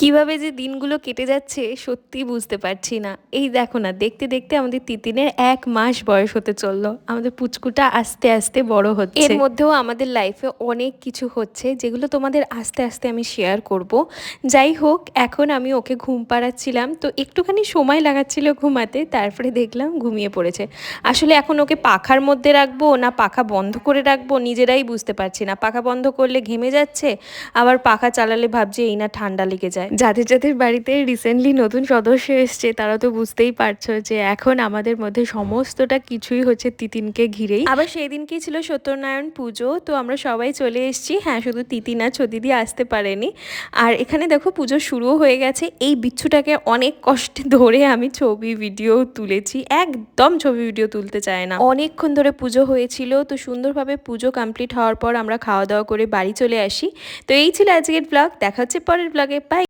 কিভাবে যে দিনগুলো কেটে যাচ্ছে সত্যিই বুঝতে পারছি না। এই দেখো না, দেখতে দেখতে আমাদের তিতিনের ১ মাস বয়স হতে চললো। আমাদের পুচকুটা আস্তে আস্তে বড় হচ্ছে। এর মধ্যেও আমাদের লাইফে অনেক কিছু হচ্ছে যেগুলো তোমাদের আস্তে আস্তে আমি শেয়ার করব। যাই হোক, এখন আমি ওকে ঘুম পাড়াচ্ছিলাম, তো একটুখানি সময় লাগাচ্ছিল ঘুমাতে, তারপরে দেখলাম ঘুমিয়ে পড়েছে। আসলে এখন ওকে পাখার মধ্যে রাখবো না পাখা বন্ধ করে রাখবো নিজেরাই বুঝতে পারছি না। পাখা বন্ধ করলে ঘেমে যাচ্ছে, আবার পাখা চালালে ভাবছি এই না ঠান্ডা লেগে যায়। যাদের যাদের বাড়িতে রিসেন্টলি নতুন সদস্য এসছে তারা তো বুঝতেই পারছো যে এখন আমাদের মধ্যে সমস্তটা কিছুই হচ্ছে তিতিনকে ঘিরেই। আবার সেই দিনকেই ছিল সত্যনারায়ণ পুজো, তো আমরা সবাই চলে এসেছি। হ্যাঁ, শুধু তিতিন আর ছদিদি আসতে পারেনি। আর এখানে দেখো পুজো শুরুও হয়ে গেছে। এই বিচ্ছুটাকে অনেক কষ্টে ধরে আমি ছবি ভিডিও তুলেছি, একদম ছবি ভিডিও তুলতে চায় না। অনেকক্ষণ ধরে পুজো হয়েছিল, তো সুন্দরভাবে পুজো কমপ্লিট হওয়ার পর আমরা খাওয়া দাওয়া করে বাড়ি চলে আসি। তো এই ছিল আজকের ব্লগ, দেখা হচ্ছে পরের ব্লগে। বাই।